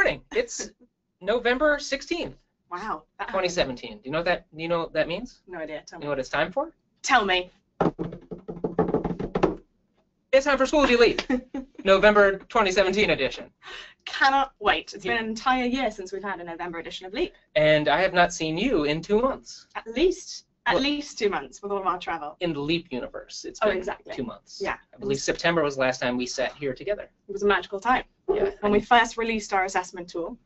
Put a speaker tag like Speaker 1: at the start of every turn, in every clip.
Speaker 1: morning. It's November 16th.
Speaker 2: Wow.
Speaker 1: 2017. Do you know what that means?
Speaker 2: No idea. Tell me.
Speaker 1: You know what it's time for?
Speaker 2: Tell me.
Speaker 1: It's time for Schoology Leap. November 2017 edition.
Speaker 2: Cannot wait. It's been an entire year since we've had a November edition of Leap.
Speaker 1: And I have not seen you in 2 months.
Speaker 2: At least 2 months with all of our travel.
Speaker 1: In the Leap universe, it's been
Speaker 2: exactly.
Speaker 1: 2 months.
Speaker 2: Yeah.
Speaker 1: I believe September was the last time we sat here together.
Speaker 2: It was a magical time.
Speaker 1: Yeah.
Speaker 2: When we first released our assessment tool.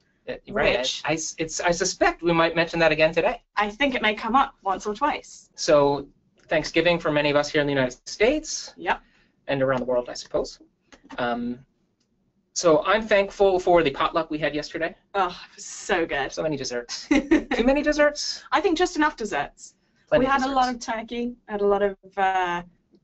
Speaker 1: Right. I suspect we might mention that again today.
Speaker 2: I think it may come up once or twice.
Speaker 1: So Thanksgiving for many of us here in the United States.
Speaker 2: Yep.
Speaker 1: And around the world, I suppose. So I'm thankful for the potluck we had yesterday.
Speaker 2: Oh, it was so good.
Speaker 1: So many desserts. Too many desserts?
Speaker 2: I think just enough desserts.
Speaker 1: Plenty
Speaker 2: we had
Speaker 1: desserts.
Speaker 2: a lot of turkey, had a lot of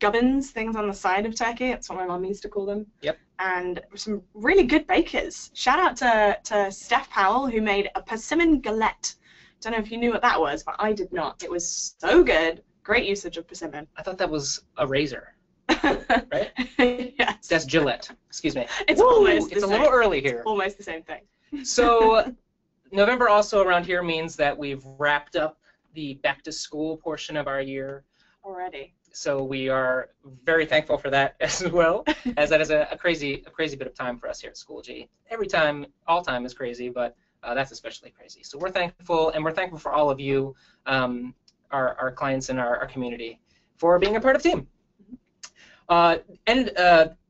Speaker 2: gubbins, things on the side of turkey. That's what my mum used to call them.
Speaker 1: Yep.
Speaker 2: And some really good bakers. Shout out to Steph Powell, who made a persimmon galette. Don't know if you knew what that was, but I did not. It was so good. Great usage of persimmon.
Speaker 1: I thought that was a razor. Right?
Speaker 2: Yes.
Speaker 1: That's Gillette. Excuse me.
Speaker 2: It's almost
Speaker 1: It's
Speaker 2: the
Speaker 1: a
Speaker 2: same.
Speaker 1: little early here.
Speaker 2: Almost the same thing.
Speaker 1: So November also around here means that we've wrapped up the back to school portion of our year
Speaker 2: Already.
Speaker 1: So we are very thankful for that as well, as that is a crazy bit of time for us here at Schoology. Every time, all time is crazy, but that's especially crazy. So we're thankful, and we're thankful for all of you, our clients in our community, for being a part of the team.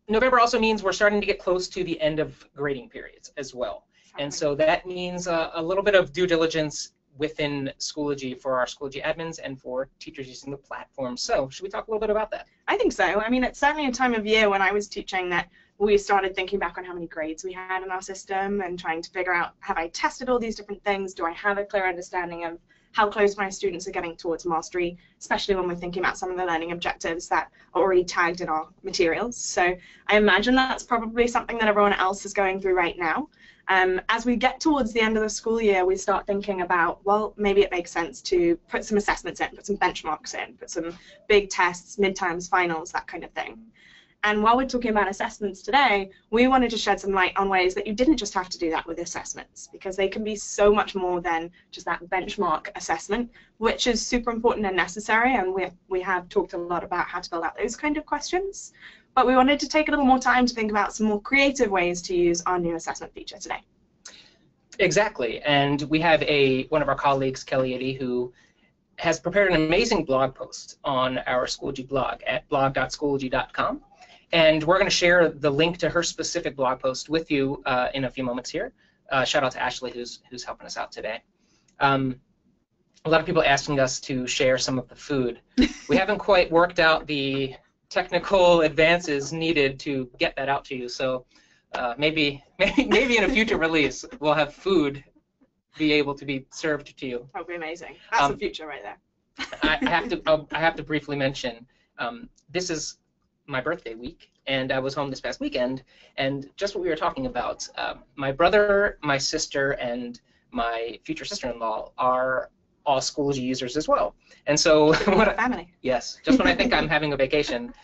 Speaker 1: November also means we're starting to get close to the end of grading periods as well. And so that means a little bit of due diligence within Schoology for our Schoology admins and for teachers using the platform. So should we talk a little bit about that?
Speaker 2: I think so. I mean, it's certainly a time of year when I was teaching that we started thinking back on how many grades we had in our system and trying to figure out, have I tested all these different things? Do I have a clear understanding of how close my students are getting towards mastery, especially when we're thinking about some of the learning objectives that are already tagged in our materials. So I imagine that's probably something that everyone else is going through right now. As we get towards the end of the school year, we start thinking about, well, maybe it makes sense to put some assessments in, put some benchmarks in, put some big tests, midterms, finals, that kind of thing. And while we're talking about assessments today, we wanted to shed some light on ways that you didn't just have to do that with assessments, because they can be so much more than just that benchmark assessment, which is super important and necessary, and we have talked a lot about how to build out those kind of questions. But we wanted to take a little more time to think about some more creative ways to use our new assessment feature today.
Speaker 1: Exactly, and we have one of our colleagues, Kellie Ady, who has prepared an amazing blog post on our Schoology blog at blog.schoology.com. And we're going to share the link to her specific blog post with you in a few moments here. Shout out to Ashley, who's helping us out today. A lot of people asking us to share some of the food. We haven't quite worked out the technical advances needed to get that out to you. So maybe in a future release, we'll have food be able to be served to you.
Speaker 2: That would be amazing. That's the future right there.
Speaker 1: I have to briefly mention, this is my birthday week, and I was home this past weekend, and just what we were talking about, my brother, my sister, and my future sister-in-law are all Schoology users as well. And so
Speaker 2: family.
Speaker 1: Yes, just when I think I'm having a vacation,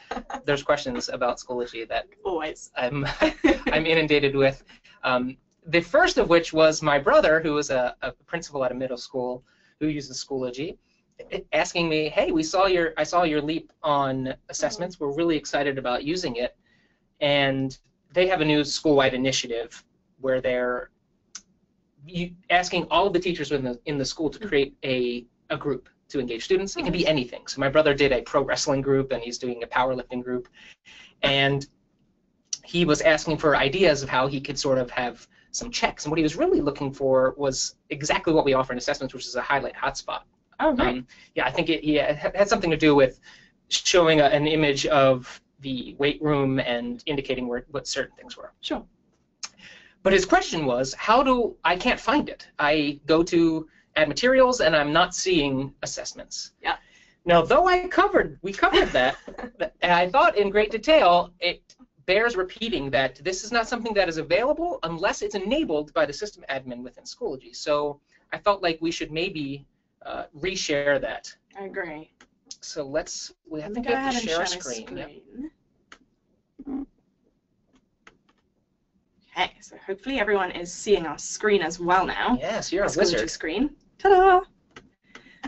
Speaker 1: there's questions about Schoology that
Speaker 2: always
Speaker 1: I'm inundated with. The first of which was my brother, who was a principal at a middle school who uses Schoology, asking me, hey, I saw your Leap on assessments. We're really excited about using it. And they have a new school-wide initiative where they're asking all of the teachers in the school to create a group to engage students. It can be anything. So my brother did a pro wrestling group, and he's doing a powerlifting group. And he was asking for ideas of how he could sort of have some checks. And what he was really looking for was exactly what we offer in assessments, which is a highlight hotspot.
Speaker 2: Oh, right.
Speaker 1: Yeah, I think it had something to do with showing an image of the weight room and indicating what certain things were.
Speaker 2: Sure.
Speaker 1: But his question was, I can't find it. I go to add materials and I'm not seeing assessments.
Speaker 2: Yeah.
Speaker 1: Now, though we covered that, and I thought in great detail, it bears repeating that this is not something that is available unless it's enabled by the system admin within Schoology. So I felt like we should maybe reshare that.
Speaker 2: I agree.
Speaker 1: So I think we have to share a screen. Yep.
Speaker 2: Okay, so hopefully everyone is seeing our screen as well now.
Speaker 1: Yes, you're a
Speaker 2: Schoology
Speaker 1: wizard.
Speaker 2: Screen. Ta-da!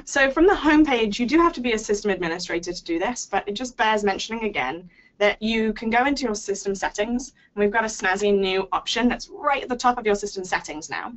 Speaker 2: So from the home page, you do have to be a system administrator to do this, but it just bears mentioning again that you can go into your system settings, and we've got a snazzy new option that's right at the top of your system settings now.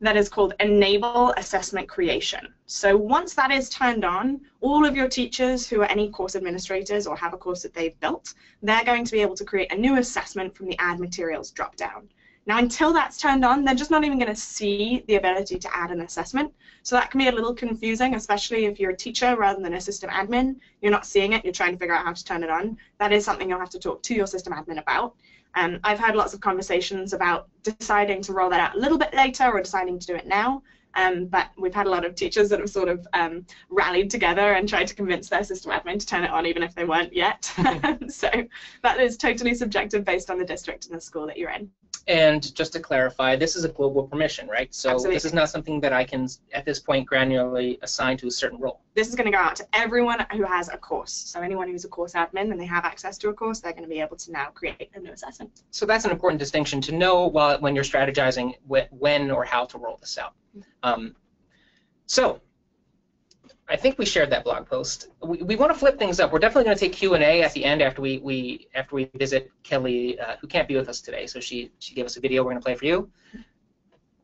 Speaker 2: That is called Enable Assessment Creation. So once that is turned on, all of your teachers who are any course administrators or have a course that they've built, they're going to be able to create a new assessment from the Add Materials dropdown. Now, until that's turned on, they're just not even going to see the ability to add an assessment. So that can be a little confusing, especially if you're a teacher rather than a system admin. You're not seeing it, you're trying to figure out how to turn it on. That is something you'll have to talk to your system admin about. I've had lots of conversations about deciding to roll that out a little bit later or deciding to do it now, but we've had a lot of teachers that have sort of rallied together and tried to convince their system admin to turn it on even if they weren't yet. So that is totally subjective based on the district and the school that you're in.
Speaker 1: And just to clarify, this is a global permission, right? So
Speaker 2: Absolutely.
Speaker 1: This is not something that I can, at this point, granularly assign to a certain role.
Speaker 2: This is going to go out to everyone who has a course. So anyone who's a course admin and they have access to a course, they're going to be able to now create a new assessment.
Speaker 1: So that's an important distinction to know when you're strategizing when or how to roll this out. So I think we shared that blog post. We want to flip things up. We're definitely going to take Q&A at the end after we visit Kelly, who can't be with us today. So she gave us a video we're going to play for you,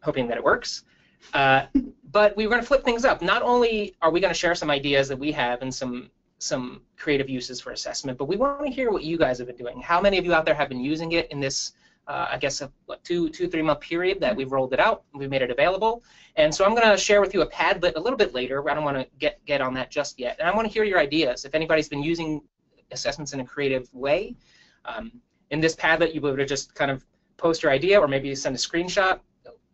Speaker 1: hoping that it works. But we're going to flip things up. Not only are we going to share some ideas that we have and some creative uses for assessment, but we want to hear what you guys have been doing. How many of you out there have been using it in this, I guess, a 2-3 month period that we've rolled it out? We've made it available. And so I'm going to share with you a Padlet a little bit later. I don't want to get on that just yet. And I want to hear your ideas. If anybody's been using assessments in a creative way, in this Padlet, you'll be able to just kind of post your idea or maybe send a screenshot.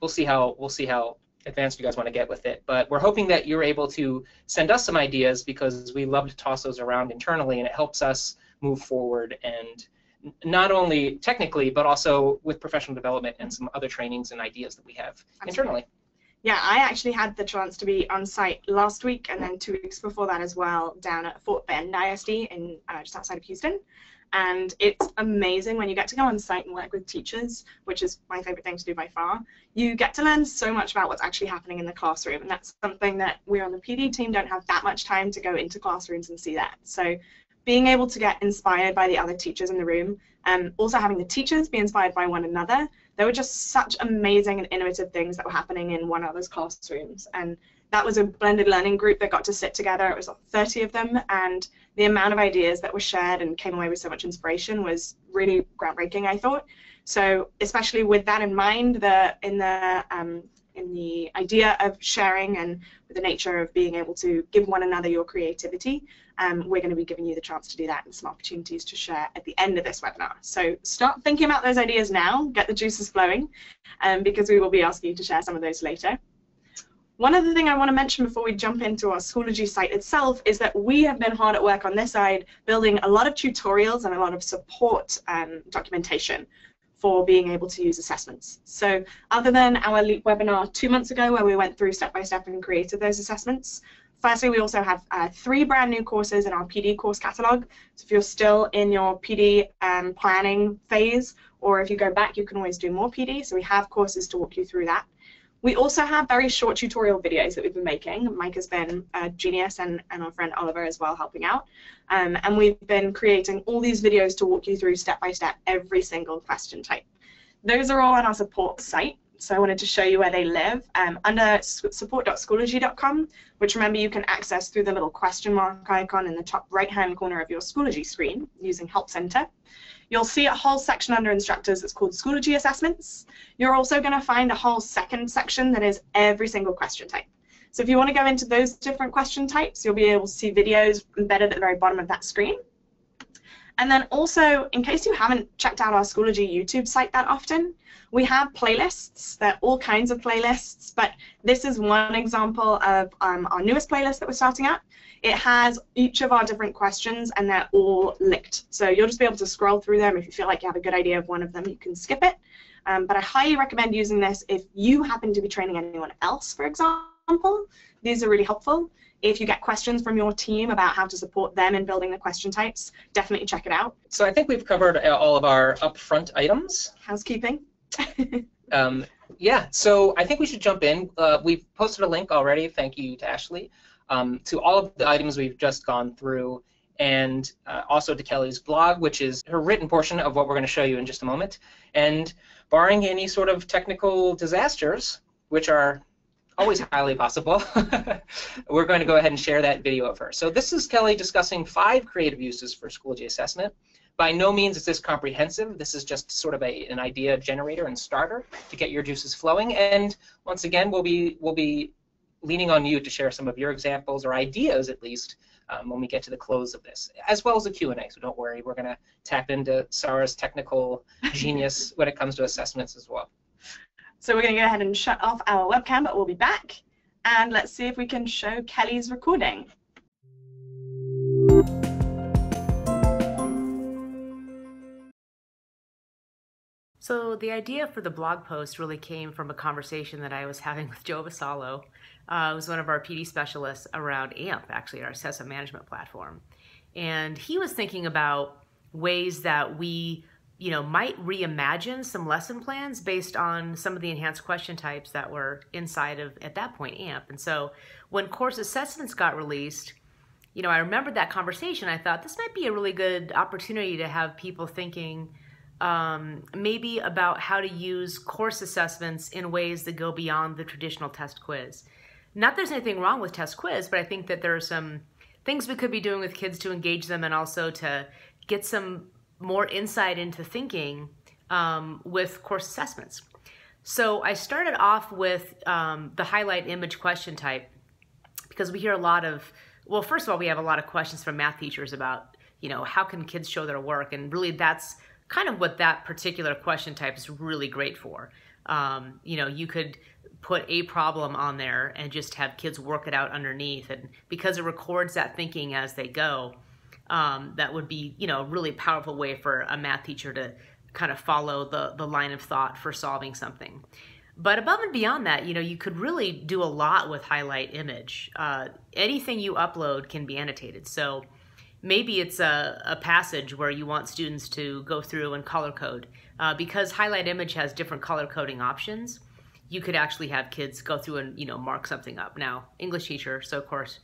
Speaker 1: We'll see how advanced you guys want to get with it. But we're hoping that you're able to send us some ideas because we love to toss those around internally, and it helps us move forward, and not only technically, but also with professional development and some other trainings and ideas that we have internally.
Speaker 2: Yeah, I actually had the chance to be on site last week and then 2 weeks before that as well down at Fort Bend ISD in just outside of Houston. And it's amazing when you get to go on site and work with teachers, which is my favorite thing to do by far. You get to learn so much about what's actually happening in the classroom, and that's something that we on the PD team don't have that much time to go into classrooms and see that. So being able to get inspired by the other teachers in the room, also having the teachers be inspired by one another. There were just such amazing and innovative things that were happening in one another's classrooms. And that was a blended learning group that got to sit together. It was 30 of them, and the amount of ideas that were shared and came away with so much inspiration was really groundbreaking, I thought. So especially with that in mind, in the idea of sharing and with the nature of being able to give one another your creativity, we're going to be giving you the chance to do that and some opportunities to share at the end of this webinar. So start thinking about those ideas now, get the juices flowing, because we will be asking you to share some of those later. One other thing I want to mention before we jump into our Schoology site itself is that we have been hard at work on this side building a lot of tutorials and a lot of support documentation for being able to use assessments. So other than our LEAP webinar 2 months ago where we went through step-by-step and created those assessments, firstly we also have 3 brand new courses in our PD course catalog. So if you're still in your PD planning phase, or if you go back, you can always do more PD. So we have courses to walk you through that. We also have very short tutorial videos that we've been making. Mike has been a genius, and our friend Oliver as well helping out. And we've been creating all these videos to walk you through step-by-step every single question type. Those are all on our support site, so I wanted to show you where they live. Under support.schoology.com, which remember you can access through the little question mark icon in the top right-hand corner of your Schoology screen using Help Center. You'll see a whole section under instructors that's called Schoology Assessments. You're also going to find a whole second section that is every single question type. So if you want to go into those different question types, you'll be able to see videos embedded at the very bottom of that screen. And then also, in case you haven't checked out our Schoology YouTube site that often, we have playlists. There are all kinds of playlists, but this is one example of our newest playlist that we're starting up. It has each of our different questions, and they're all linked. So you'll just be able to scroll through them. If you feel like you have a good idea of one of them, you can skip it. But I highly recommend using this if you happen to be training anyone else, for example. These are really helpful. If you get questions from your team about how to support them in building the question types, definitely check it out.
Speaker 1: So I think we've covered all of our upfront items.
Speaker 2: Housekeeping.
Speaker 1: Yeah, so I think we should jump in. We've posted a link already, thank you to Ashley, to all of the items we've just gone through, and also to Kelly's blog, which is her written portion of what we're going to show you in just a moment. And barring any sort of technical disasters, which are always highly possible, we're going to go ahead and share that video of her. So this is Kelly discussing 5 creative uses for Schoology Assessment. By no means is this comprehensive. This is just sort of an idea generator and starter to get your juices flowing. And once again, we'll be leaning on you to share some of your examples, or ideas at least, when we get to the close of this, as well as a Q&A. So don't worry, we're going to tap into Sarah's technical genius when it comes to assessments as well.
Speaker 2: So we're going to go ahead and shut off our webcam, but we'll be back. And let's see if we can show Kelly's recording.
Speaker 3: So the idea for the blog post really came from a conversation that I was having with Joe Vasallo, who's one of our PD specialists around AMP, actually, our assessment management platform. And he was thinking about ways that we might reimagine some lesson plans based on some of the enhanced question types that were inside of, at that point, AMP. And so when course assessments got released, I remembered that conversation. I thought this might be a really good opportunity to have people thinking maybe about how to use course assessments in ways that go beyond the traditional test quiz. Not that there's anything wrong with test quiz, but I think that there are some things we could be doing with kids to engage them and also to get some more insight into thinking with course assessments. So I started off with the highlight image question type, because we hear a lot of, well, first of all, we have a lot of questions from math teachers about, how can kids show their work? And really that's kind of what that particular question type is really great for. You could put a problem on there and just have kids work it out underneath. And because it records that thinking as they go, that would be, a really powerful way for a math teacher to kind of follow the line of thought for solving something. But above and beyond that, you could really do a lot with highlight image. Anything you upload can be annotated. So maybe it's a passage where you want students to go through and color code. Because highlight image has different color coding options, you could actually have kids go through and mark something up. Now, English teacher, so of course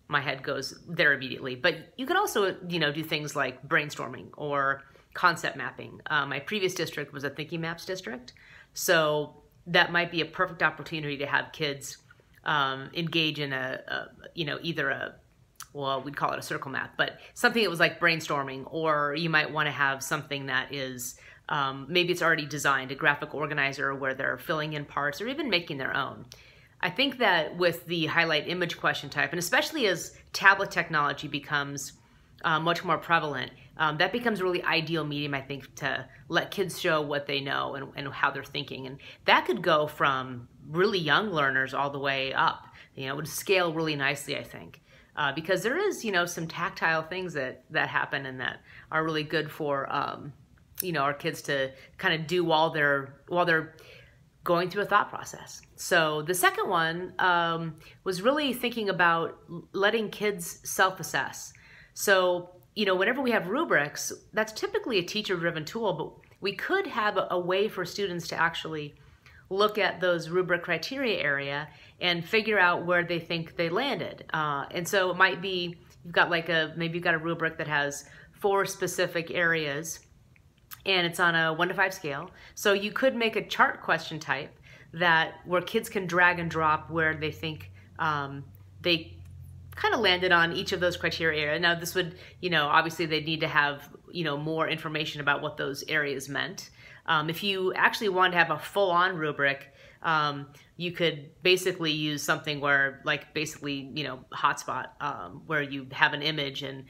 Speaker 3: my head goes there immediately. But you could also do things like brainstorming or concept mapping. My previous district was a Thinking Maps district, so that might be a perfect opportunity to have kids engage in either well, we'd call it a circle map, but something that was like brainstorming, or you might want to have something that is, maybe it's already designed, a graphic organizer where they're filling in parts or even making their own. I think that with the highlight image question type, and especially as tablet technology becomes much more prevalent, that becomes a really ideal medium, I think, to let kids show what they know and how they're thinking. And that could go from really young learners all the way up. It would scale really nicely, I think. Because there is, some tactile things that happen and that are really good for, our kids to kind of do while they're going through a thought process. So the second one was really thinking about letting kids self-assess. So, whenever we have rubrics, that's typically a teacher-driven tool, but we could have a way for students to actually look at those rubric criteria area and figure out where they think they landed. And so it might be, maybe you've got a rubric that has 4 specific areas and it's on a 1 to 5 scale. So you could make a chart question type where kids can drag and drop where they think they kind of landed on each of those criteria. Now this would, obviously they'd need to have, more information about what those areas meant. If you actually wanted to have a full-on rubric, you could basically use something where, hotspot, where you have an image, and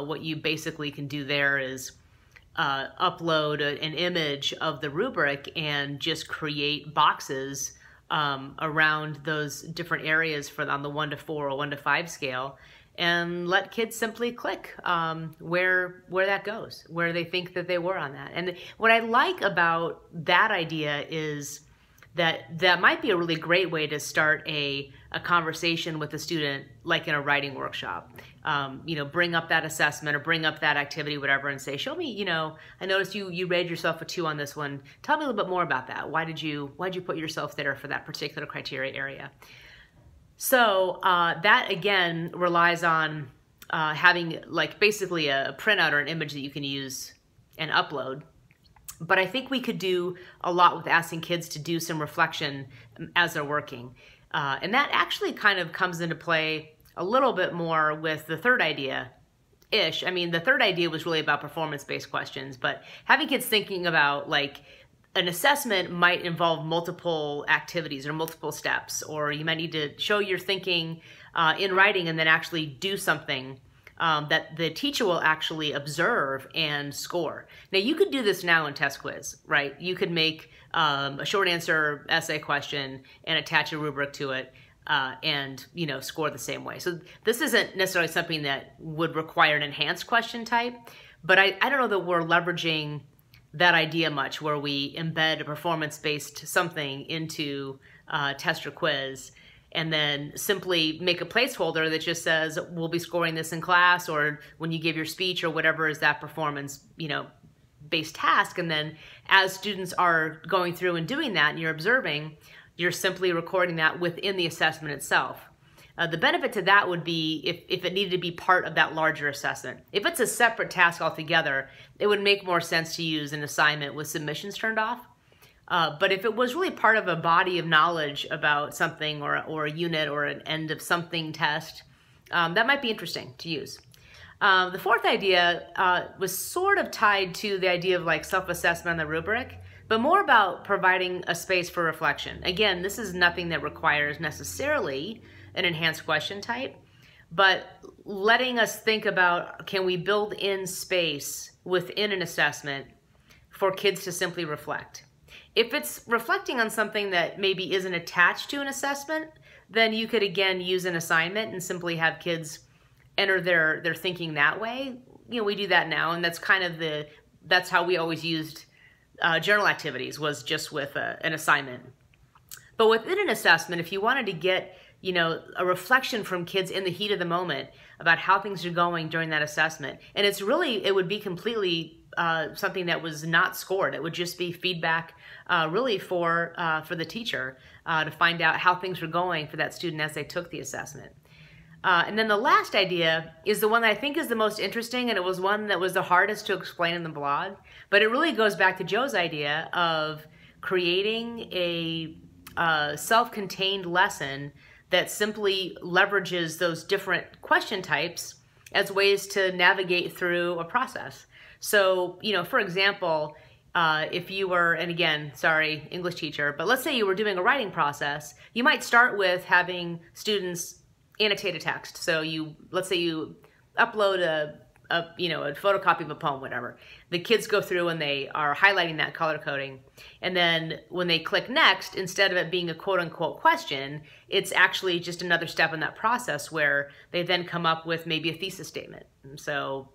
Speaker 3: what you basically can do there is upload an image of the rubric and just create boxes around those different areas on the 1 to 4 or 1 to 5 scale, and let kids simply click where that goes, where they think that they were on that. And what I like about that idea is that might be a really great way to start a conversation with a student, like in a writing workshop. Bring up that assessment or bring up that activity, whatever, and say, show me, I noticed you rated yourself a 2 on this one. Tell me a little bit more about that. Why'd you put yourself there for that particular criteria area? So that, again, relies on having like basically a printout or an image that you can use and upload. But I think we could do a lot with asking kids to do some reflection as they're working. And that actually kind of comes into play a little bit more with the third idea-ish. I mean, the third idea was really about performance-based questions, but having kids thinking about like an assessment might involve multiple activities or multiple steps, or you might need to show your thinking in writing and then actually do something that the teacher will actually observe and score. Now, you could do this now in test quiz, right? You could make a short answer essay question and attach a rubric to it and, score the same way. So this isn't necessarily something that would require an enhanced question type, but I don't know that we're leveraging that idea much, where we embed a performance-based something into test or quiz, and then simply make a placeholder that just says, we'll be scoring this in class, or when you give your speech, or whatever is that performance, based task. And then as students are going through and doing that and you're observing, you're simply recording that within the assessment itself. The benefit to that would be if it needed to be part of that larger assessment. If it's a separate task altogether, it would make more sense to use an assignment with submissions turned off. But if it was really part of a body of knowledge about something, or a unit or an end of something test, that might be interesting to use. The fourth idea was sort of tied to the idea of like self-assessment on the rubric, but more about providing a space for reflection. Again, this is nothing that requires necessarily an enhanced question type, but letting us think about, can we build in space within an assessment for kids to simply reflect? If it's reflecting on something that maybe isn't attached to an assessment, then you could again use an assignment and simply have kids enter their thinking that way. We do that now, and that's kind of that's how we always used journal activities, was just with an assignment. But within an assessment, if you wanted to get a reflection from kids in the heat of the moment about how things are going during that assessment, and it would be completely something that was not scored. It would just be feedback really for the teacher to find out how things were going for that student as they took the assessment. And then the last idea is the one that I think is the most interesting, and it was one that was the hardest to explain in the blog, but it really goes back to Joe's idea of creating a self-contained lesson that simply leverages those different question types as ways to navigate through a process. So, for example, if you were, and again, sorry, English teacher, but let's say you were doing a writing process, you might start with having students annotate a text. So let's say you upload a photocopy of a poem, whatever. The kids go through and they are highlighting that, color coding. And then when they click next, instead of it being a quote unquote question, it's actually just another step in that process where they then come up with maybe a thesis statement. And so,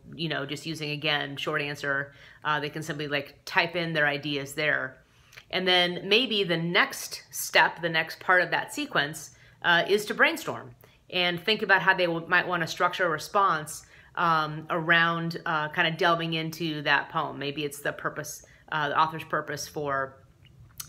Speaker 3: just using, again, short answer, they can simply like type in their ideas there. And then maybe the next step, the next part of that sequence is to brainstorm and think about how they might want to structure a response around kind of delving into that poem. Maybe it's the purpose, the author's purpose for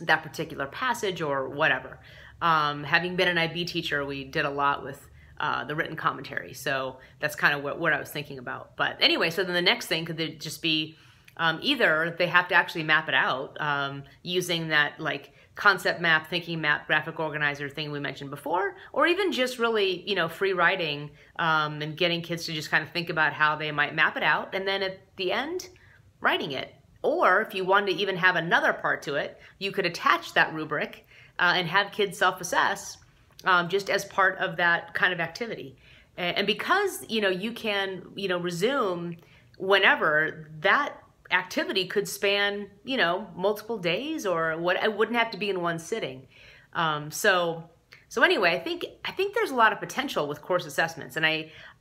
Speaker 3: that particular passage or whatever. Having been an IB teacher, we did a lot with the written commentary. So that's kind of what I was thinking about. But anyway, so then the next thing could just be either they have to actually map it out using that like concept map, thinking map, graphic organizer thing we mentioned before, or even just really, free writing and getting kids to just kind of think about how they might map it out, and then at the end, writing it. Or if you wanted to even have another part to it, you could attach that rubric and have kids self-assess just as part of that kind of activity. And because, you can, resume whenever, that activity could span, multiple days, or it wouldn't have to be in one sitting. So anyway, I think there's a lot of potential with course assessments, and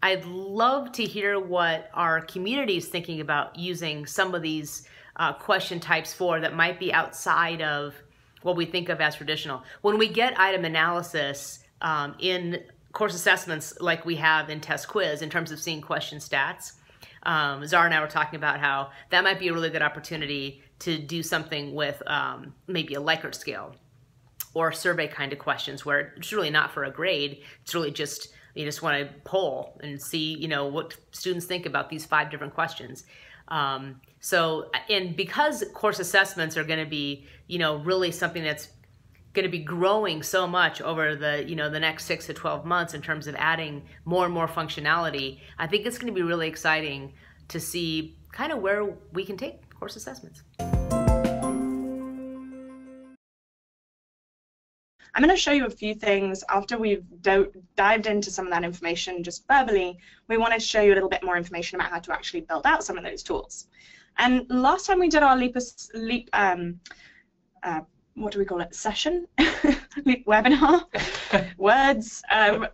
Speaker 3: I'd love to hear what our community is thinking about using some of these question types for that might be outside of what we think of as traditional. When we get item analysis in course assessments like we have in test quiz in terms of seeing question stats, Zara and I were talking about how that might be a really good opportunity to do something with maybe a Likert scale or survey kind of questions where it's really not for a grade. It's really just, you just want to poll and see, you know, what students think about these 5 different questions. And because course assessments are going to be, you know, really something that's going to be growing so much over the, you know, the next 6 to 12 months in terms of adding more and more functionality, I think it's going to be really exciting to see kind of where we can take course assessments.
Speaker 2: I'm going to show you a few things after we've dived into some of that information just verbally. We want to show you a little bit more information about how to actually build out some of those tools. And last time we did our what do we call it, session? Webinar? Words.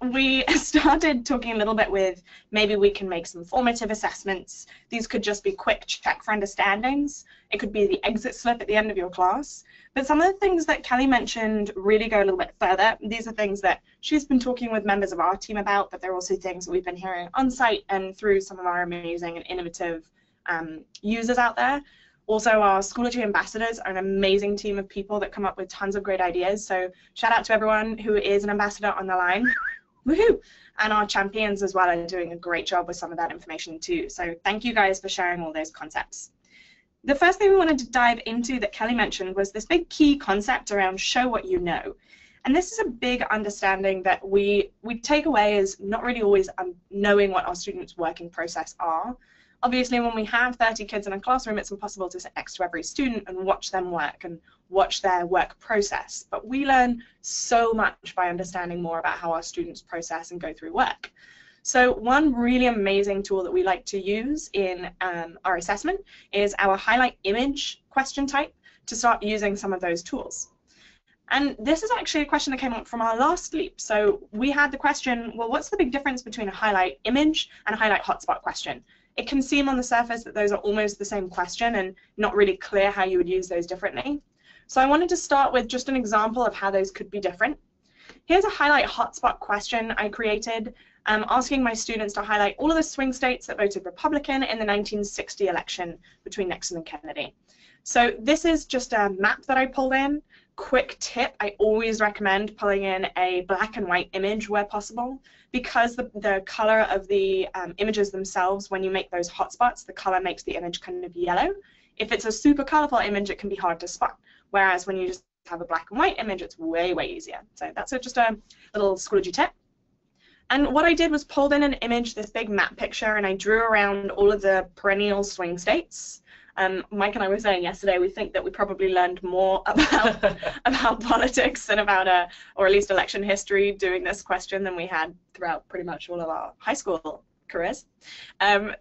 Speaker 2: We started talking a little bit with maybe we can make some formative assessments. These could just be quick check for understandings. It could be the exit slip at the end of your class. But some of the things that Kelly mentioned really go a little bit further. These are things that she's been talking with members of our team about, but they're also things that we've been hearing on site and through some of our amazing and innovative users out there. Also, our Schoology ambassadors are an amazing team of people that come up with tons of great ideas. So shout out to everyone who is an ambassador on the line. Woohoo! And our champions as well are doing a great job with some of that information too. So thank you guys for sharing all those concepts. The first thing we wanted to dive into that Kelly mentioned was this big key concept around show what you know. And this is a big understanding that we take away as not really always knowing what our students' working process are. Obviously, when we have 30 kids in a classroom, it's impossible to sit next to every student and watch them work and watch their work process. But we learn so much by understanding more about how our students process and go through work. So one really amazing tool that we like to use in our assessment is our highlight image question type to start using some of those tools. And this is actually a question that came up from our last LEAP. So we had the question, well, what's the big difference between a highlight image and a highlight hotspot question? It can seem on the surface that those are almost the same question and not really clear how you would use those differently. So I wanted to start with just an example of how those could be different. Here's a highlight hotspot question I created, asking my students to highlight all of the swing states that voted Republican in the 1960 election between Nixon and Kennedy. So this is just a map that I pulled in. Quick tip, I always recommend pulling in a black and white image where possible, because the color of the images themselves, when you make those hotspots, the color makes the image kind of yellow. If it's a super colorful image, it can be hard to spot, whereas when you just have a black and white image, it's way, way easier. So that's just a little Schoology tip. And what I did was pulled in an image, this big map picture, and I drew around all of the perennial swing states. Mike and I were saying yesterday, we think that we probably learned more about politics and about, or at least election history doing this question than we had throughout pretty much all of our high school careers.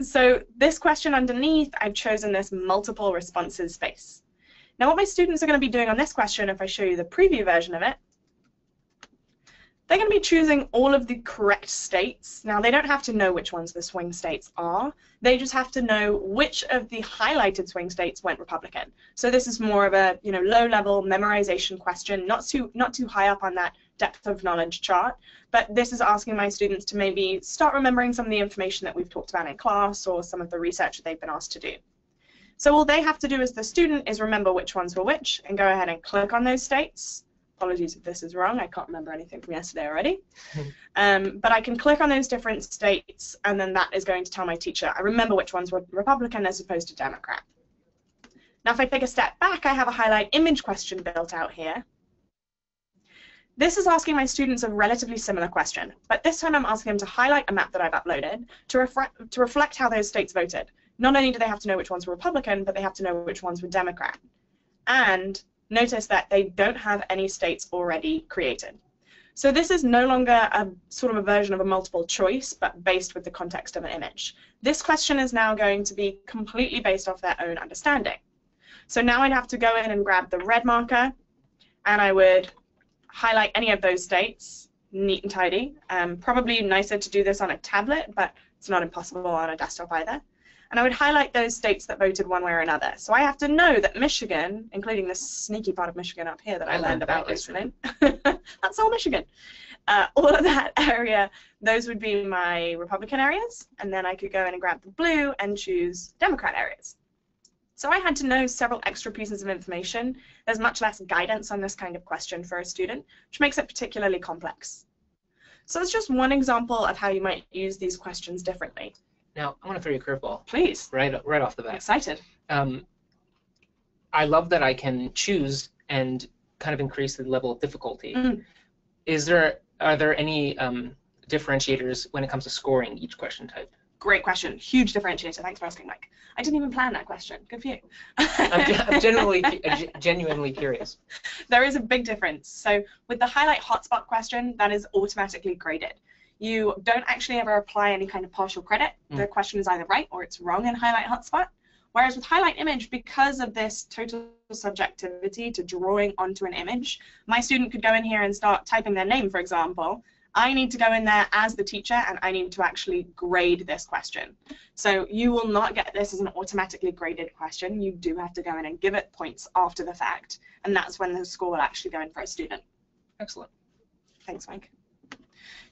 Speaker 2: So this question underneath, I've chosen this multiple responses space. Now what my students are going to be doing on this question, if I show you the preview version of it, they're going to be choosing all of the correct states. Now, they don't have to know which ones the swing states are. They just have to know which of the highlighted swing states went Republican. So this is more of a low-level memorization question, not too high up on that depth of knowledge chart. But this is asking my students to maybe start remembering some of the information that we've talked about in class or some of the research that they've been asked to do. So all they have to do as the student is remember which ones were which and go ahead and click on those states. Apologies if this is wrong, I can't remember anything from yesterday already. But I can click on those different states, and then that is going to tell my teacher, I remember which ones were Republican as opposed to Democrat. Now if I take a step back, I have a highlight image question built out here. This is asking my students a relatively similar question, but this time I'm asking them to highlight a map that I've uploaded to reflect how those states voted. Not only do they have to know which ones were Republican, but they have to know which ones were Democrat. And notice that they don't have any states already created. So this is no longer a sort of a version of a multiple choice, but based with the context of an image. This question is now going to be completely based off their own understanding. So now I'd have to go in and grab the red marker, and I would highlight any of those states, neat and tidy. Probably nicer to do this on a tablet, but it's not impossible on a desktop either. And I would highlight those states that voted one way or another. So I have to know that Michigan, including this sneaky part of Michigan up here that I learned about recently, that's all Michigan. All of that area, those would be my Republican areas, and then I could go in and grab the blue and choose Democrat areas. So I had to know several extra pieces of information. There's much less guidance on this kind of question for a student, which makes it particularly complex. So that's just one example of how you might use these questions differently.
Speaker 1: Now, I want to throw you a curveball.
Speaker 2: Please.
Speaker 1: Right off the bat.
Speaker 2: I'm excited.
Speaker 1: I love that I can choose and kind of increase the level of difficulty. Are there any differentiators when it comes to scoring each question type?
Speaker 2: Great question. Huge differentiator. Thanks for asking, Mike. I didn't even plan that question. Good for you.
Speaker 1: I'm genuinely curious.
Speaker 2: There is a big difference. So with the highlight hotspot question, that is automatically graded. You don't actually ever apply any kind of partial credit. The question is either right or it's wrong in highlight hotspot. Whereas with highlight image, because of this total subjectivity to drawing onto an image, my student could go in here and start typing their name, for example. I need to go in there as the teacher and I need to actually grade this question. So you will not get this as an automatically graded question. You do have to go in and give it points after the fact, and that's when the score will actually go in for a student.
Speaker 1: Excellent.
Speaker 2: Thanks, Mike.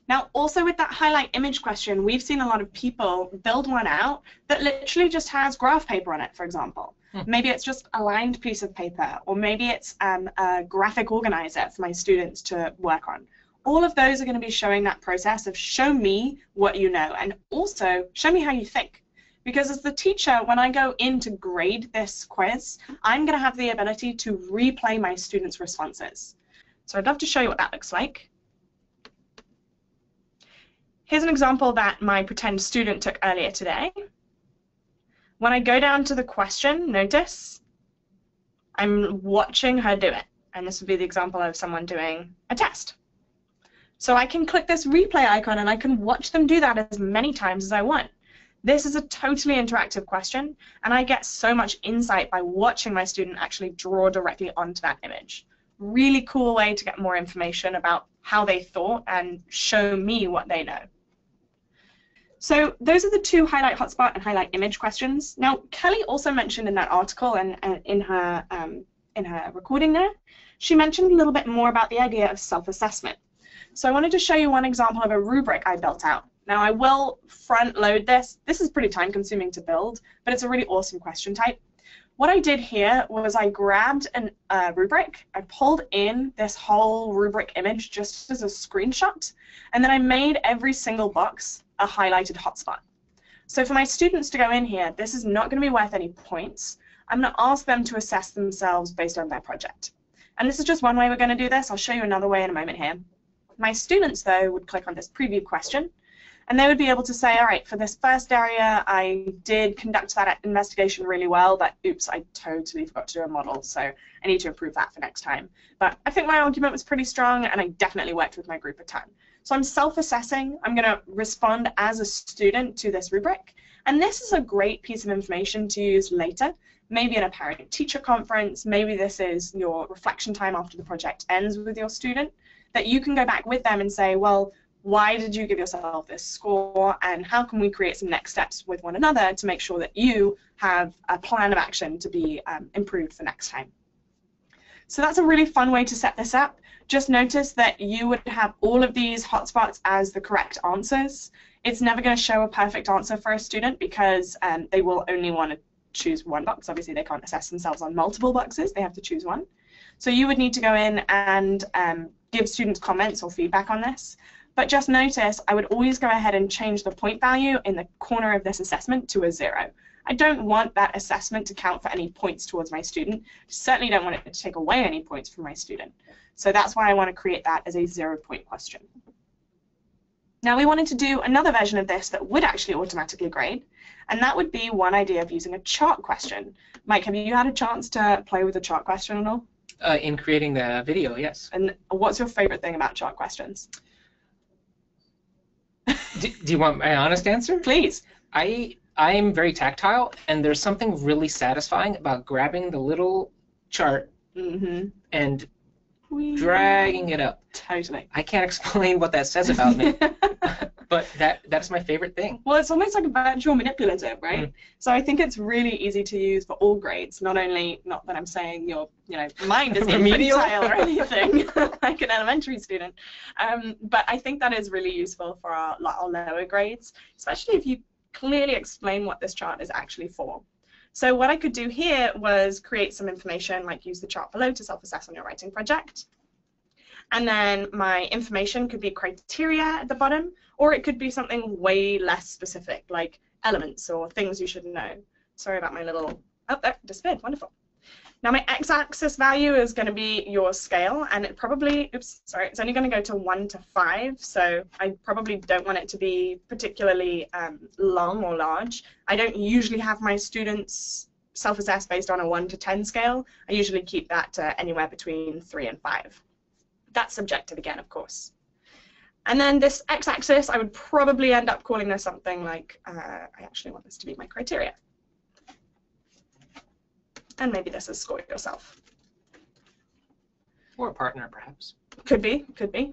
Speaker 2: Now, also with that highlight image question, we've seen a lot of people build one out that literally just has graph paper on it, for example. Maybe it's just a lined piece of paper, or maybe it's a graphic organizer for my students to work on. All of those are going to be showing that process of show me what you know, and also show me how you think. Because as the teacher, when I go in to grade this quiz, I'm going to have the ability to replay my students' responses. So I'd love to show you what that looks like. Here's an example that my pretend student took earlier today. When I go down to the question, notice I'm watching her do it. And this would be the example of someone doing a test. So I can click this replay icon and I can watch them do that as many times as I want. This is a totally interactive question, and I get so much insight by watching my student actually draw directly onto that image. Really cool way to get more information about how they thought and show me what they know. So those are the two highlight hotspot and highlight image questions. Now, Kelly also mentioned in that article and in her recording there, she mentioned a little bit more about the idea of self-assessment. So I wanted to show you one example of a rubric I built out. Now I will front load this. This is pretty time consuming to build, but it's a really awesome question type. What I did here was I grabbed a rubric, I pulled in this whole rubric image just as a screenshot, and then I made every single box a highlighted hotspot. So for my students to go in here, this is not going to be worth any points. I'm going to ask them to assess themselves based on their project. And this is just one way we're going to do this. I'll show you another way in a moment here. My students, though, would click on this preview question, and they would be able to say, all right, for this first area, I did conduct that investigation really well, but oops, I totally forgot to do a model, so I need to improve that for next time. But I think my argument was pretty strong, and I definitely worked with my group a ton. So I'm self-assessing. I'm going to respond as a student to this rubric, and this is a great piece of information to use later, maybe in a parent-teacher conference, maybe this is your reflection time after the project ends with your student, that you can go back with them and say, well, why did you give yourself this score, and how can we create some next steps with one another to make sure that you have a plan of action to be improved for next time. So that's a really fun way to set this up. Just notice that you would have all of these hotspots as the correct answers. It's never going to show a perfect answer for a student because they will only want to choose one box. Obviously, they can't assess themselves on multiple boxes. They have to choose one. So you would need to go in and give students comments or feedback on this. But just notice, I would always go ahead and change the point value in the corner of this assessment to a 0. I don't want that assessment to count for any points towards my student. Certainly don't want it to take away any points from my student. So that's why I want to create that as a 0-point question. Now we wanted to do another version of this that would actually automatically grade, and that would be one idea of using a chart question. Mike, have you had a chance to play with a chart question at all?
Speaker 1: In creating the video, yes.
Speaker 2: And what's your favorite thing about chart questions?
Speaker 1: Do you want my honest answer?
Speaker 2: Please.
Speaker 1: I am very tactile, and there's something really satisfying about grabbing the little chart and dragging it up.
Speaker 2: Totally.
Speaker 1: I can't explain what that says about me. But that's my favorite thing.
Speaker 2: Well, it's almost like a virtual manipulative, right? Mm. So I think it's really easy to use for all grades. Not that I'm saying your mind is infantile or anything like an elementary student, but I think that is really useful for our lower grades, especially if you clearly explain what this chart is actually for. So what I could do here was create some information, like use the chart below to self-assess on your writing project. And then my information could be criteria at the bottom, or it could be something way less specific, like elements or things you should know. Sorry about my little, oh, there, disappeared, wonderful. Now my x-axis value is going to be your scale, and it probably, oops, sorry, it's only going to go to 1 to 5, so I probably don't want it to be particularly long or large. I don't usually have my students self-assess based on a 1 to 10 scale. I usually keep that anywhere between 3 and 5. That's subjective again, of course. And then this x-axis, I would probably end up calling this something like, I actually want this to be my criteria. And maybe this is score yourself.
Speaker 1: Or a partner, perhaps.
Speaker 2: Could be, could be.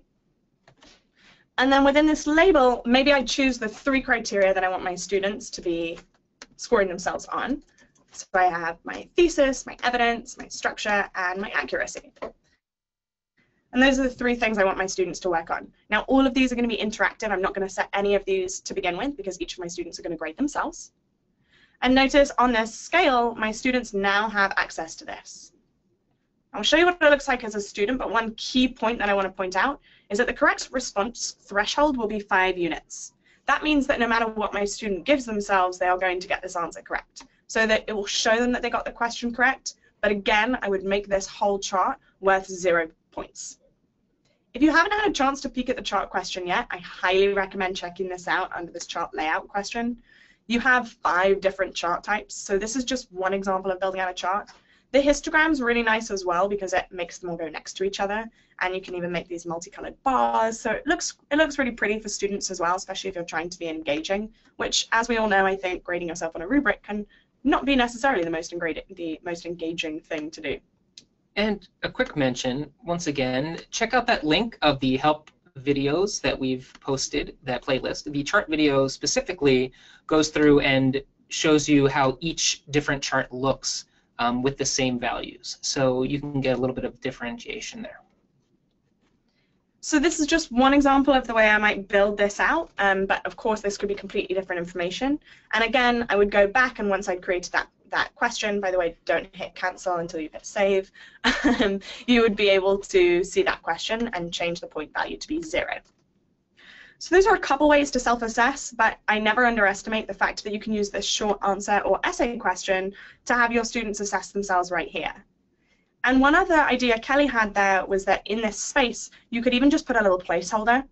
Speaker 2: And then within this label, maybe I choose the 3 criteria that I want my students to be scoring themselves on. So I have my thesis, my evidence, my structure, and my accuracy. And those are the 3 things I want my students to work on. Now, all of these are going to be interactive. I'm not going to set any of these to begin with because each of my students are going to grade themselves. And notice on this scale, my students now have access to this. I'll show you what it looks like as a student, but one key point that I want to point out is that the correct response threshold will be 5 units. That means that no matter what my student gives themselves, they are going to get this answer correct. So that it will show them that they got the question correct, but again, I would make this whole chart worth 0 points. If you haven't had a chance to peek at the chart question yet, I highly recommend checking this out under this chart layout question. You have 5 different chart types, so this is just one example of building out a chart. The histogram's really nice as well because it makes them all go next to each other, and you can even make these multicolored bars, so it looks really pretty for students as well, especially if you're trying to be engaging, which, as we all know, I think grading yourself on a rubric can not be necessarily the most engaging thing to do.
Speaker 1: And a quick mention, once again, check out that link of the help videos that we've posted, that playlist. The chart video specifically goes through and shows you how each different chart looks with the same values. So you can get a little bit of differentiation there.
Speaker 2: So this is just one example of the way I might build this out, but of course this could be completely different information. And again, I would go back, and once I'd created that question, by the way, don't hit cancel until you hit save, you would be able to see that question and change the point value to be 0. So those are a couple ways to self-assess, but I never underestimate the fact that you can use this short answer or essay question to have your students assess themselves right here. And one other idea Kelly had there was that in this space, you could even just put a little placeholder.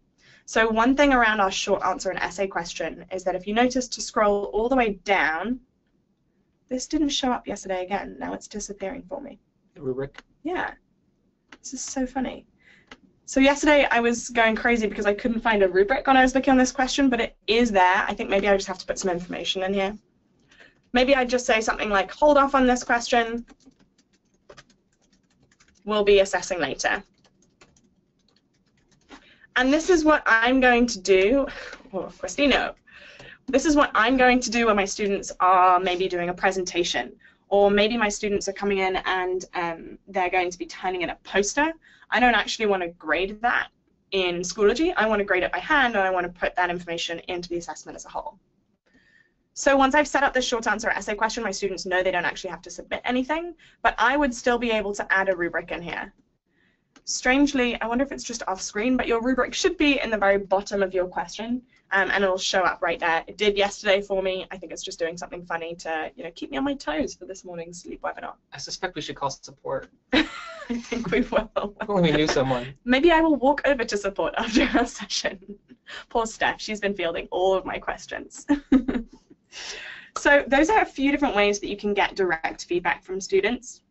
Speaker 2: So one thing around our short answer and essay question is that if you notice to scroll all the way down, this didn't show up yesterday again. Now it's disappearing for me.
Speaker 1: The rubric?
Speaker 2: Yeah. This is so funny. So yesterday I was going crazy because I couldn't find a rubric when I was looking on this question, but it is there. I think maybe I just have to put some information in here. Maybe I'd just say something like, hold off on this question. We'll be assessing later. And this is what I'm going to do. Oh, Christino. This is what I'm going to do when my students are maybe doing a presentation, or maybe my students are coming in and they're going to be turning in a poster. I don't actually want to grade that in Schoology. I want to grade it by hand, and I want to put that information into the assessment as a whole. So once I've set up this short answer essay question, my students know they don't actually have to submit anything, but I would still be able to add a rubric in here. Strangely, I wonder if it's just off screen, but your rubric should be in the very bottom of your question, and it'll show up right there. It did yesterday for me. I think it's just doing something funny to, keep me on my toes for this morning's sleep webinar.
Speaker 1: I suspect we should call support.
Speaker 2: I think we will.
Speaker 1: If only we knew someone.
Speaker 2: Maybe I will walk over to support after our session. Poor Steph, she's been fielding all of my questions. So those are a few different ways that you can get direct feedback from students.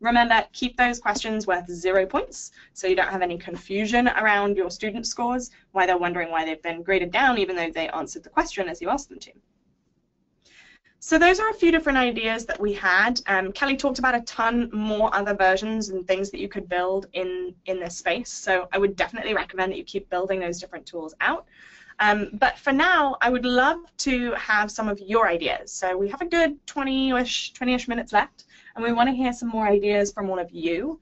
Speaker 2: Remember, keep those questions worth 0 points, so you don't have any confusion around your student scores, why they're wondering why they've been graded down even though they answered the question as you asked them to. So those are a few different ideas that we had. Kelly talked about a ton more other versions and things that you could build in this space, so I would definitely recommend that you keep building those different tools out. But for now, I would love to have some of your ideas. So we have a good 20-ish minutes left, and we want to hear some more ideas from all of you.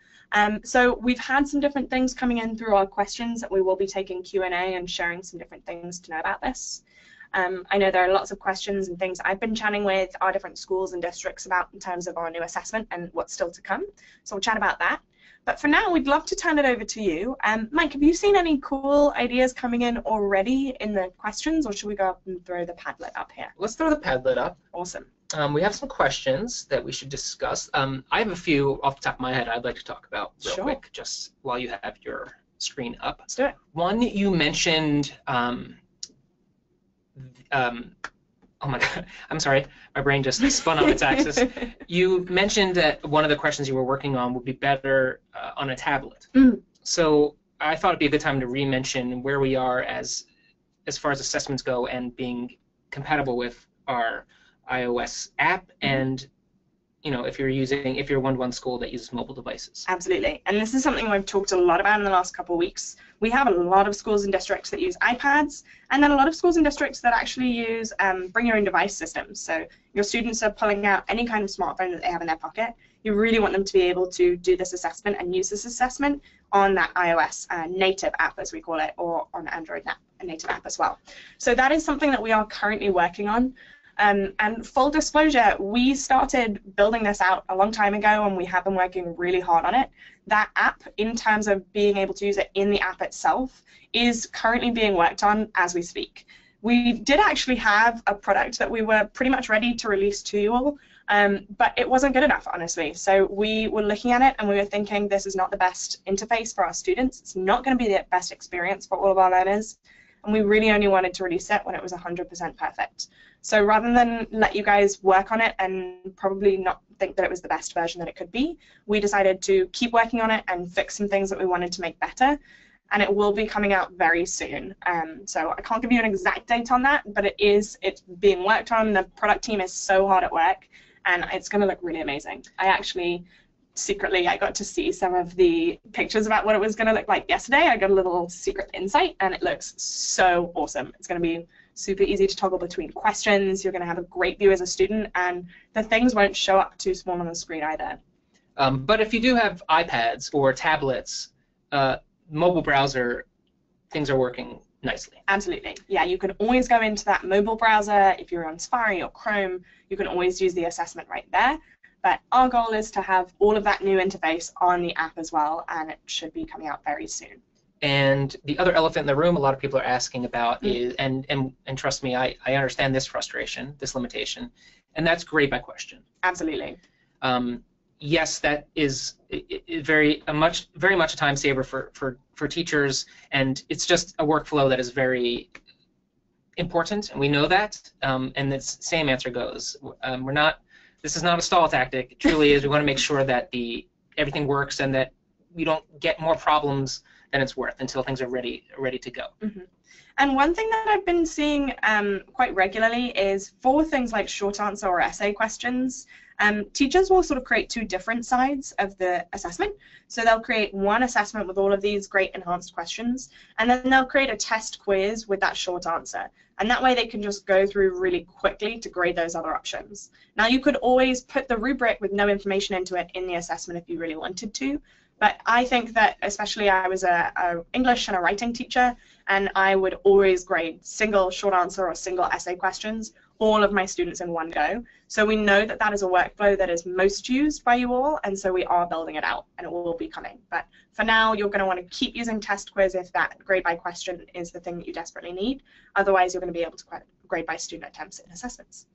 Speaker 2: So we've had some different things coming in through our questions that we will be taking Q&A and sharing some different things to know about this. I know there are lots of questions and things I've been chatting with our different schools and districts about in terms of our new assessment and what's still to come. So we'll chat about that. But for now, we'd love to turn it over to you. Mike, have you seen any cool ideas coming in already in the questions, or should we go up and throw the Padlet up here?
Speaker 1: Let's throw the Padlet up.
Speaker 2: Awesome.
Speaker 1: We have some questions that we should discuss. I have a few off the top of my head I'd like to talk about real quick, just while you have your screen up.
Speaker 2: Let's do it.
Speaker 1: One, you mentioned, oh my God, I'm sorry, my brain just spun off its axis. You mentioned that one of the questions you were working on would be better on a tablet. So I thought it'd be a good time to re-mention where we are as far as assessments go and being compatible with our iOS app, and if you're a one-to-one school that uses mobile devices.
Speaker 2: Absolutely, and this is something I've talked a lot about in the last couple of weeks. We have a lot of schools and districts that use iPads, and then a lot of schools and districts that actually use bring your own device systems. So your students are pulling out any kind of smartphone that they have in their pocket. You really want them to be able to do this assessment and use this assessment on that iOS native app, as we call it, or on Android native app as well. So that is something that we are currently working on. And full disclosure, we started building this out a long time ago, and we have been working really hard on it. That app, in terms of being able to use it in the app itself, is currently being worked on as we speak. We did actually have a product that we were pretty much ready to release to you all, but it wasn't good enough, honestly. So we were looking at it, and we were thinking this is not the best interface for our students. It's not going to be the best experience for all of our learners, and we really only wanted to release it when it was 100% perfect. So rather than let you guys work on it and probably not think that it was the best version that it could be, we decided to keep working on it and fix some things that we wanted to make better, and it will be coming out very soon. So I can't give you an exact date on that, but it's being worked on. The product team is so hard at work, and it's going to look really amazing. Secretly, I got to see some of the pictures about what it was going to look like yesterday. I got a little secret insight, and it looks so awesome. It's going to be super easy to toggle between questions. You're going to have a great view as a student, and the things won't show up too small on the screen either.
Speaker 1: But if you do have iPads or tablets, mobile browser, things are working nicely.
Speaker 2: Absolutely. Yeah, you can always go into that mobile browser. If you're on Safari or Chrome, you can always use the assessment right there. But our goal is to have all of that new interface on the app as well, and it should be coming out very soon.
Speaker 1: And the other elephant in the room a lot of people are asking about is, and trust me, I understand this frustration, this limitation, and that's grade by question.
Speaker 2: Absolutely.
Speaker 1: Yes, that is very much a time saver for teachers, and it's just a workflow that is very important, and we know that. And the same answer goes. This is not a stall tactic. It truly is. We want to make sure that everything works and that we don't get more problems than it's worth until things are ready to go.
Speaker 2: Mm-hmm. And one thing that I've been seeing quite regularly is for things like short answer or essay questions, teachers will sort of create two different sides of the assessment. So they'll create one assessment with all of these great enhanced questions, and then they'll create a test quiz with that short answer. And that way they can just go through really quickly to grade those other options. Now you could always put the rubric with no information into it in the assessment if you really wanted to, but I think that especially I was a English and a writing teacher, and I would always grade single short answer or single essay questions, all of my students in one go. So we know that that is a workflow that is most used by you all, and so we are building it out, and it will be coming. But for now, you're going to want to keep using test quiz if that grade by question is the thing that you desperately need. Otherwise, you're going to be able to grade by student attempts in assessments.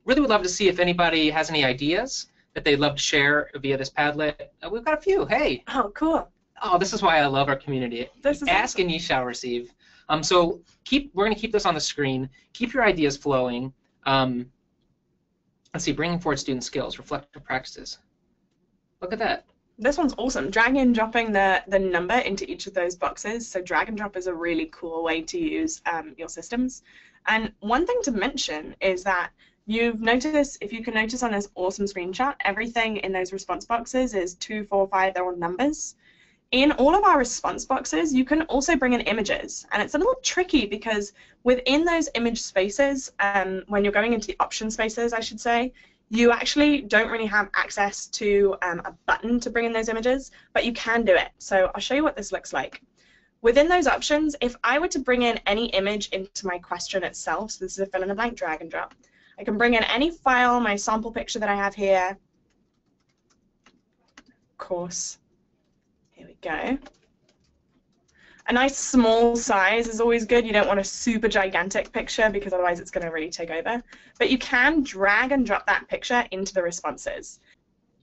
Speaker 1: Really would love to see if anybody has any ideas that they'd love to share via this Padlet. We've got a few. Hey.
Speaker 2: Oh, cool.
Speaker 1: Oh, this is why I love our community.
Speaker 2: This is
Speaker 1: Ask
Speaker 2: awesome.
Speaker 1: and ye shall receive. So we're going to keep this on the screen. Keep your ideas flowing. Let's see, bringing forward student skills, reflective practices. Look at that.
Speaker 2: This one's awesome. Drag and dropping the number into each of those boxes. So drag and drop is a really cool way to use your systems. And one thing to mention is that you've noticed, if you can notice on this awesome screenshot, everything in those response boxes is 2, 4, 5, they're all numbers. in all of our response boxes, you can also bring in images, and it's a little tricky because within those image spaces, when you're going into the option spaces, I should say, you actually don't really have access to a button to bring in those images, but you can do it. So I'll show you what this looks like. Within those options, if I were to bring in any image into my question itself, so this is a fill-in-the-blank drag and drop, I can bring in any file, my sample picture that I have here, of course. Here we go. A nice small size is always good. You don't want a super gigantic picture because otherwise it's going to really take over. But you can drag and drop that picture into the responses.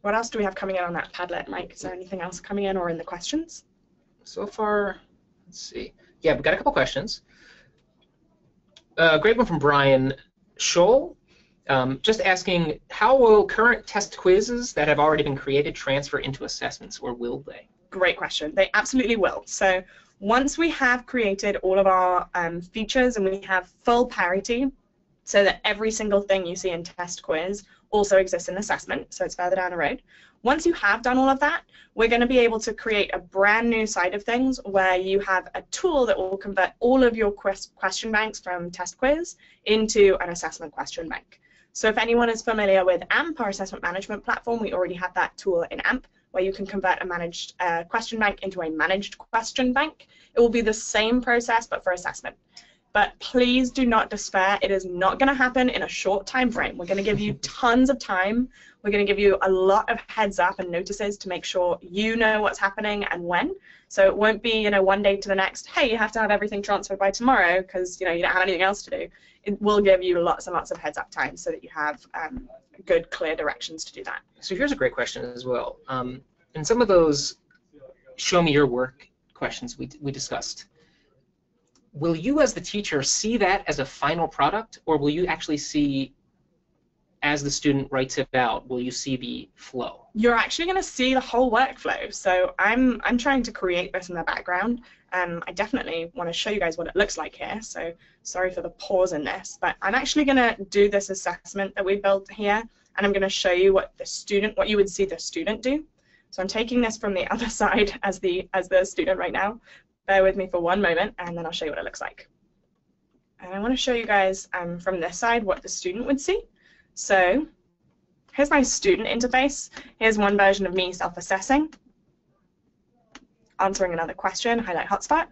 Speaker 2: What else do we have coming in on that Padlet, Mike? Is there anything else coming in or in the questions?
Speaker 1: So far, let's see. Yeah, we've got a couple questions. Great one from Brian Scholl. Just asking, how will current test quizzes that have already been created transfer into assessments, or will they?
Speaker 2: Great question. They absolutely will. So once we have created all of our features and we have full parity, so that every single thing you see in test quiz also exists in assessment, so it's further down the road. Once you have done all of that, we're going to be able to create a brand new side of things where you have a tool that will convert all of your question banks from test quiz into an assessment question bank. So if anyone is familiar with AMP, our assessment management platform, we already have that tool in AMP, where you can convert a managed question bank into a managed question bank. It will be the same process, but for assessment. But please do not despair. It is not going to happen in a short time frame. We're going to give you tons of time. We're going to give you a lot of heads up and notices to make sure you know what's happening and when. So it won't be, one day to the next, hey, you have to have everything transferred by tomorrow because, you don't have anything else to do. It will give you lots and lots of heads up time so that you have good, clear directions to do that.
Speaker 1: So here's a great question as well. In some of those show me your work questions we discussed, will you as the teacher see that as a final product, or will you actually see, as the student writes it out, will you see the flow?
Speaker 2: You're actually going to see the whole workflow. So I'm trying to create this in the background. I definitely want to show you guys what it looks like here. So sorry for the pause in this, but I'm actually going to do this assessment that we built here, and I'm going to show you what you would see the student do. So I'm taking this from the other side as the student right now. Bear with me for one moment, and then I'll show you what it looks like. And I want to show you guys from this side what the student would see. So here's my student interface. Here's one version of me self-assessing, answering another question, highlight hotspot,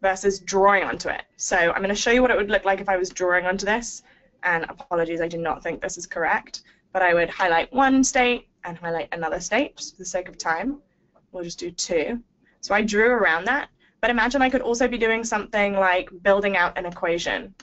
Speaker 2: versus drawing onto it. So I'm going to show you what it would look like if I was drawing onto this. And apologies, I do not think this is correct. But I would highlight one state and highlight another state, just for the sake of time. We'll just do two. So I drew around that. But imagine I could also be doing something like building out an equation.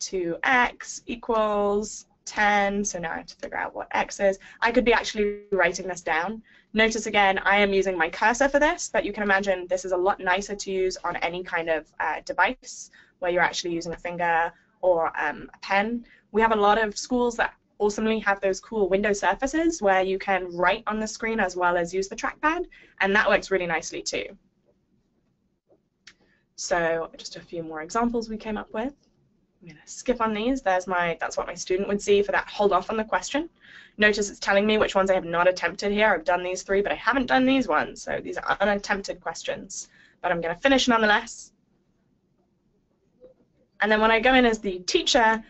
Speaker 2: 2x equals 10, so now I have to figure out what x is. I could be actually writing this down. Notice again, I am using my cursor for this, but you can imagine this is a lot nicer to use on any kind of device where you're actually using a finger or a pen. We have a lot of schools that awesomely have those cool window surfaces where you can write on the screen as well as use the trackpad, and that works really nicely too. So just a few more examples we came up with. I'm going to skip on these. That's what my student would see for that hold off on the question. Notice it's telling me which ones I have not attempted here. I've done these three, but I haven't done these ones. So these are unattempted questions. But I'm going to finish nonetheless. And then when I go in as the teacher,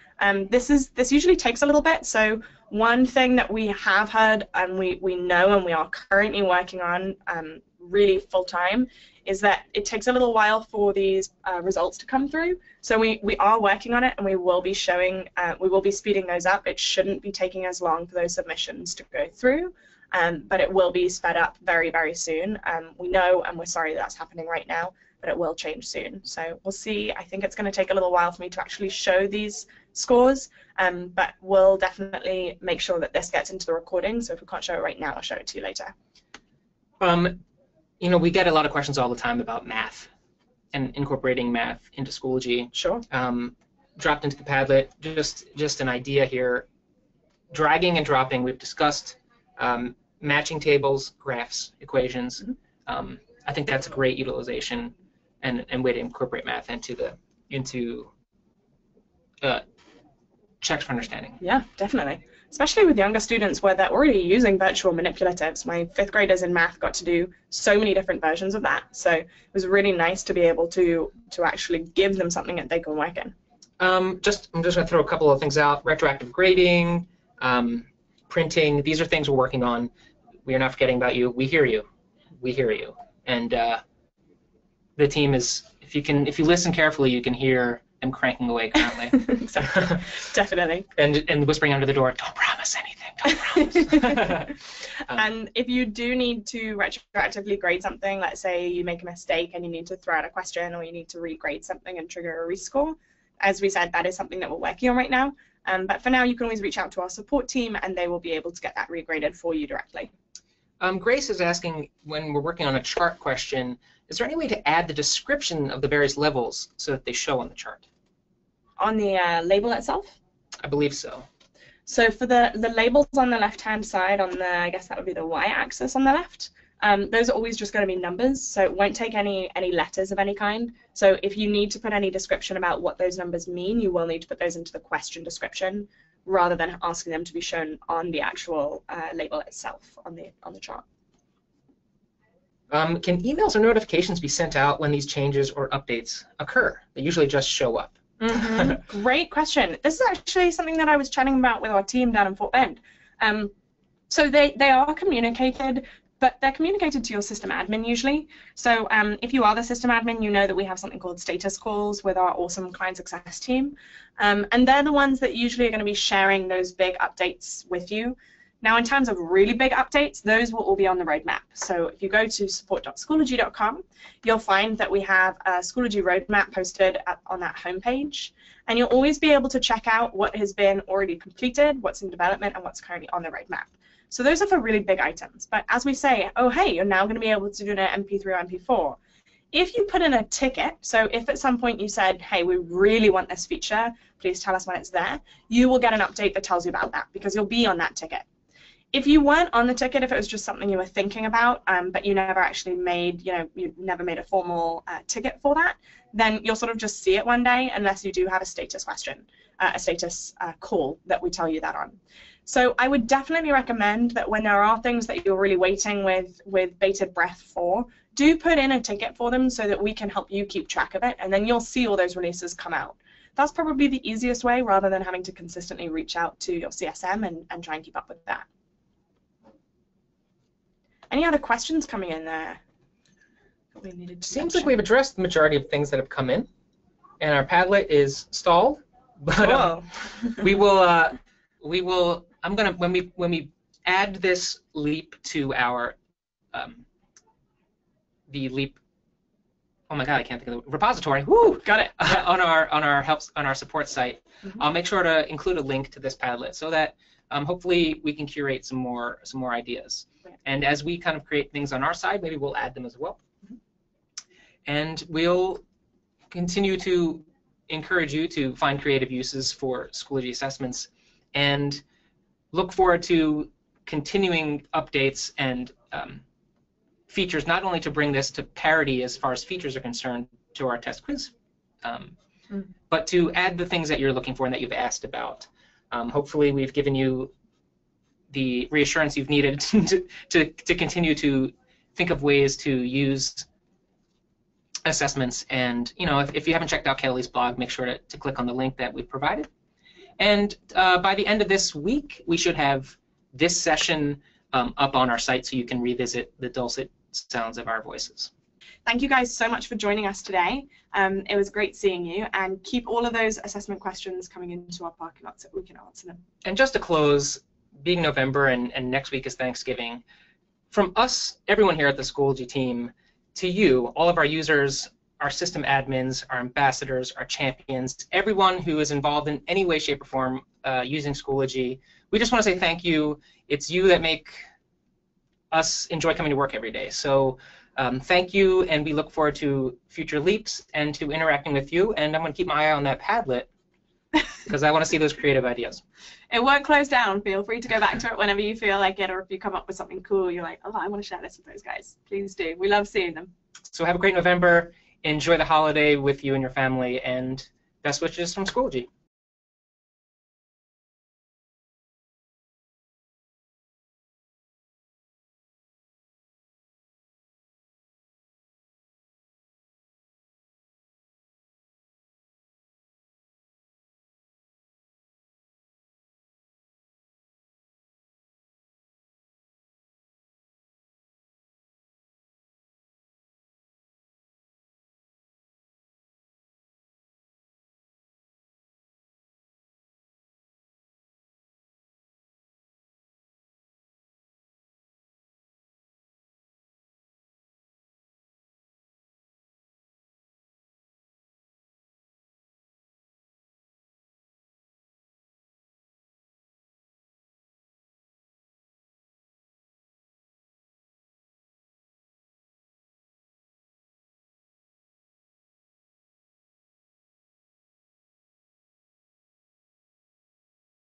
Speaker 2: this usually takes a little bit. So one thing that we have heard and we know and we are currently working on really full time is that it takes a little while for these results to come through. So we are working on it, and we will be speeding those up. It shouldn't be taking as long for those submissions to go through, but it will be sped up very, very soon. We know, and we're sorry that's happening right now, but it will change soon. So we'll see. I think it's going to take a little while for me to actually show these scores, but we'll definitely make sure that this gets into the recording. So if we can't show it right now, I'll show it to you later.
Speaker 1: We get a lot of questions all the time about math and incorporating math into Schoology.
Speaker 2: Sure.
Speaker 1: Dropped into the Padlet, just an idea here. Dragging and dropping, we've discussed matching tables, graphs, equations. Mm-hmm. I think that's a great utilization and way to incorporate math into checks for understanding.
Speaker 2: Yeah, definitely. especially with younger students where they're already using virtual manipulatives. My 5th graders in math got to do so many different versions of that. So it was really nice to be able to actually give them something that they can work in.
Speaker 1: I'm just going to throw a couple of things out. Retroactive grading, printing. These are things we're working on. We are not forgetting about you. We hear you. We hear you. And the team is, if you listen carefully, you can hear them cranking away currently.
Speaker 2: Exactly. Definitely.
Speaker 1: And whispering under the door, don't promise anything, don't promise.
Speaker 2: And if you do need to retroactively grade something, let's say you make a mistake and you need to throw out a question or you need to regrade something and trigger a rescore, as we said, that is something that we're working on right now. But for now, you can always reach out to our support team and they will be able to get that regraded for you directly.
Speaker 1: Grace is asking, when we're working on a chart question, is there any way to add the description of the various levels so that they show on the chart?
Speaker 2: On the label itself?
Speaker 1: I believe so.
Speaker 2: So for the labels on the left-hand side, on the, I guess that would be the y-axis on the left, those are always just going to be numbers, so it won't take any letters of any kind. So if you need to put any description about what those numbers mean, you will need to put those into the question description rather than asking them to be shown on the actual label itself on the chart.
Speaker 1: Can emails or notifications be sent out when these changes or updates occur? They usually just show up.
Speaker 2: Mm-hmm. Great question. This is actually something that I was chatting about with our team down in Fort Bend. So they are communicated, but they're communicated to your system admin usually. So if you are the system admin, you know that we have something called status calls with our awesome client success team. And they're the ones that usually are going to be sharing those big updates with you. Now, in terms of really big updates, those will all be on the roadmap. So if you go to support.schoology.com, you'll find that we have a Schoology roadmap posted on that homepage. And you'll always be able to check out what has been already completed, what's in development, and what's currently on the roadmap. So those are for really big items. But as we say, oh, hey, you're now going to be able to do an MP3 or MP4. If you put in a ticket, so if at some point you said, hey, we really want this feature, please tell us when it's there, you will get an update that tells you about that because you'll be on that ticket. If you weren't on the ticket, if it was just something you were thinking about, but you never actually made, you never made a formal ticket for that, then you'll sort of just see it one day unless you do have a status question, a status call that we tell you that on. So I would definitely recommend that when there are things that you're really waiting with bated breath for, do put in a ticket for them so that we can help you keep track of it, and then you'll see all those releases come out. That's probably the easiest way rather than having to consistently reach out to your CSM and try and keep up with that. Any other questions coming in there? We needed to
Speaker 1: Seems like we've addressed the majority of things that have come in, and our Padlet is stalled. But we will. I'm gonna when we add this leap to our the leap. Oh my God, I can't think of the repository. Woo!
Speaker 2: Got it.
Speaker 1: on our support site. Mm-hmm. I'll make sure to include a link to this Padlet so that hopefully we can curate some more ideas. And as we kind of create things on our side, maybe we'll add them as well. Mm-hmm. And we'll continue to encourage you to find creative uses for Schoology assessments and look forward to continuing updates and features, not only to bring this to parity as far as features are concerned to our test quiz, but to add the things that you're looking for and that you've asked about. Hopefully we've given you the reassurance you've needed to continue to think of ways to use assessments. And if you haven't checked out Kellie's blog, make sure to click on the link that we've provided. And by the end of this week, we should have this session up on our site so you can revisit the dulcet sounds of our voices.
Speaker 2: Thank you guys so much for joining us today. It was great seeing you, and keep all of those assessment questions coming into our parking lot so we can answer them. And
Speaker 1: just to close, being November and next week is Thanksgiving, from us, everyone here at the Schoology team, to you, all of our users, our system admins, our ambassadors, our champions, everyone who is involved in any way, shape, or form using Schoology, we just want to say thank you. It's you that make us enjoy coming to work every day. So thank you, and we look forward to future leaps and to interacting with you. And I'm going to keep my eye on that Padlet because I want to see those creative ideas.
Speaker 2: It won't close down. Feel free to go back to it whenever you feel like it, or if you come up with something cool, you're like, oh, I want to share this with those guys. Please do. We love seeing them.
Speaker 1: So have a great November. Enjoy the holiday with you and your family, and best wishes from Schoology.